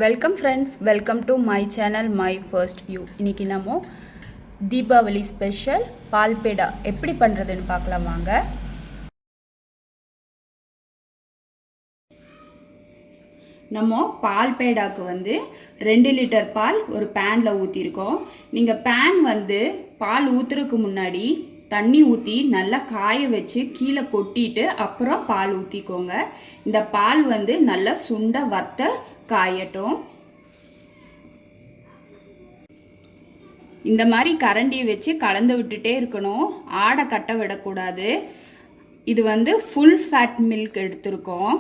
Welcome friends, welcome to my channel my first view. இன்றைக்கி நம்ம Deepavali special பால் பேடா எப்படி பண்ணுறதுன்னு பார்க்கலாம் வாங்க. நம்ம பால் பேடாக்கு 2 லிட்டர் பால் ஒரு பேனில் ஊற்றிருக்கோம். நீங்கள் பேன் பால் ஊற்றுறதுக்கு முன்னாடி தண்ணி ஊற்றி நல்லா காய வச்சு கீழே கொட்டிட்டு அப்புறம் பால் ஊற்றிக்கோங்க. இந்த பால் நல்லா சுண்ட வத்த காயட்டும். இந்த மாதிரி கரண்டி வச்சு கலந்து விட்டுட்டே இருக்கணும், ஆடை கட்ட விடக்கூடாது. இது ஃபுல் ஃபேட் மில்க் எடுத்திருக்கோம்.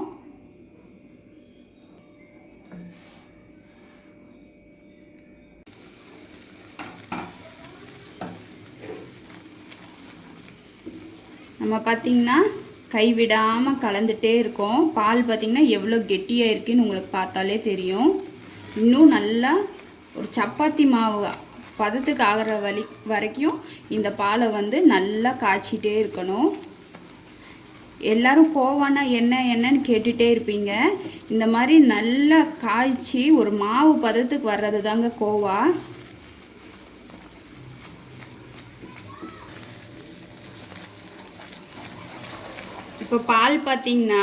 நம்ம பார்த்திங்கன்னா கைவிடாமல் கலந்துகிட்டே இருக்கோம். பால் பார்த்திங்கன்னா எவ்வளோ கெட்டியாக இருக்குன்னு உங்களுக்கு பார்த்தாலே தெரியும். இன்னும் நல்லா ஒரு சப்பாத்தி மாவு பதத்துக்கு ஆகிற வரைக்கும் இந்த பாலை நல்லா காய்ச்சிட்டே இருக்கணும். எல்லோரும் கோவானா என்னன்னு கேட்டுகிட்டே இருப்பீங்க. இந்த மாதிரி நல்லா காய்ச்சி ஒரு மாவு பதத்துக்கு வர்றது தாங்க கோவா. இப்போ பால் பார்த்திங்கன்னா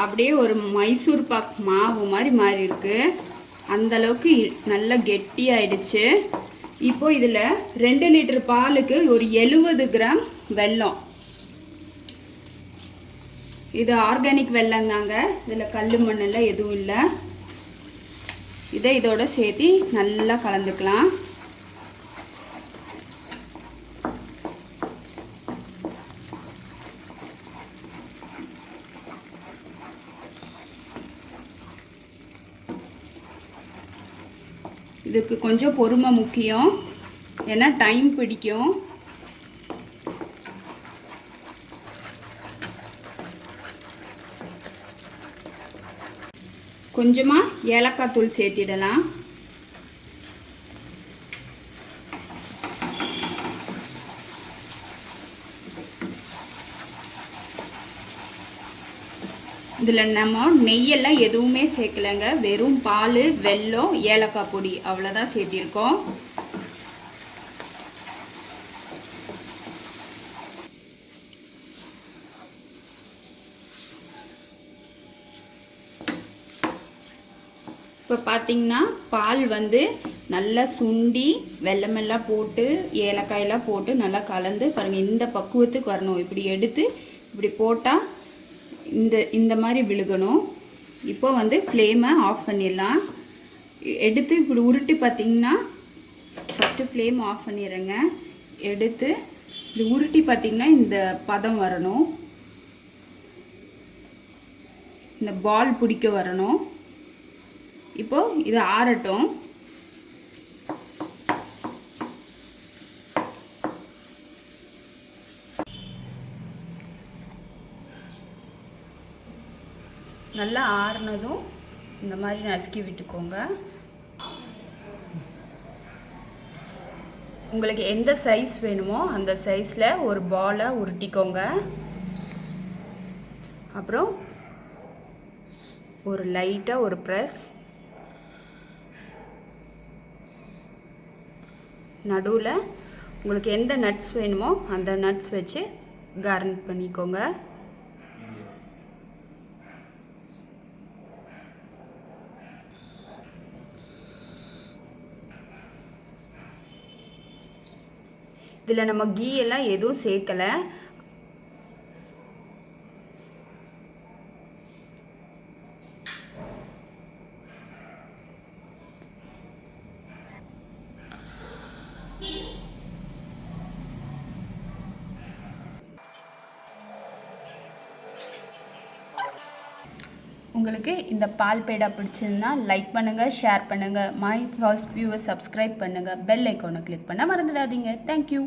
அப்படியே ஒரு மைசூர் பாக் மாவு மாதிரி மாறி இருக்கு. அந்தளவுக்கு நல்லா கெட்டியாயிடுச்சு. இப்போ இதில் 2 லிட்டர் பாலுக்கு ஒரு 70 கிராம் வெல்லம். இது ஆர்கானிக் வெல்லம் தாங்க, இதில் கல் மண்ணெல்லாம் எதுவும் இல்லை. இதோட சேர்த்து நல்லா கலந்துக்கலாம். இதுக்கு கொஞ்சம் பொறுமை முக்கியம், ஏன்னா டைம் பிடிக்கும். கொஞ்சமாக ஏலக்காய் தூள் சேர்த்திடலாம். இதில் நம்ம நெய்யெல்லாம் எதுவுமே சேர்க்கலைங்க, வெறும் பால், வெல்லம், ஏலக்காய் பொடி அவ்வளோதான் சேர்த்திருக்கோம். இப்போ பார்த்திங்கன்னா பால் நல்லா சுண்டி வெல்லமெல்லாம் போட்டு ஏலக்காயெல்லாம் போட்டு நல்லா கலந்து பாருங்கள். இந்த பக்குவத்துக்கு வரணும். இப்படி எடுத்து இப்படி போட்டால் இந்த மாதிரி விழுகணும். இப்போ ஃப்ளேமை ஆஃப் பண்ணிடலாம். எடுத்து இப்படி உருட்டி பார்த்திங்கன்னா ஃபஸ்ட்டு ஃப்ளேம் ஆஃப் பண்ணிடுறேங்க. எடுத்து இப்படி உருட்டி பார்த்திங்கன்னா இந்த பதம் வரணும், இந்த பால் பிடிக்க வரணும். இப்போ இது ஆறட்டும். நல்லா ஆறுனதும் இந்த மாதிரி நசுக்கி விட்டுக்கோங்க. உங்களுக்கு எந்த சைஸ் வேணுமோ அந்த சைஸில் ஒரு பாலை உருட்டிக்கோங்க. அப்புறம் ஒரு லைட்டாக ஒரு ப்ரெஸ், நடுவில் உங்களுக்கு எந்த நட்ஸ் வேணுமோ அந்த நட்ஸ் வச்சு கார்னிஷ் பண்ணிக்கோங்க. இதில் நம்ம கீ எல்லாம் எதுவும் சேர்க்கலை. உங்களுக்கு இந்த பால் பேடா பிடிச்சிருந்தா லைக் பண்ணுங்கள், ஷேர் பண்ணுங்கள், மை ஃபர்ஸ்ட் வியூவை சப்ஸ்கிரைப் பண்ணுங்கள், பெல் ஐக்கானை கிளிக் பண்ண மறந்துடாதீங்க. தேங்க்யூ.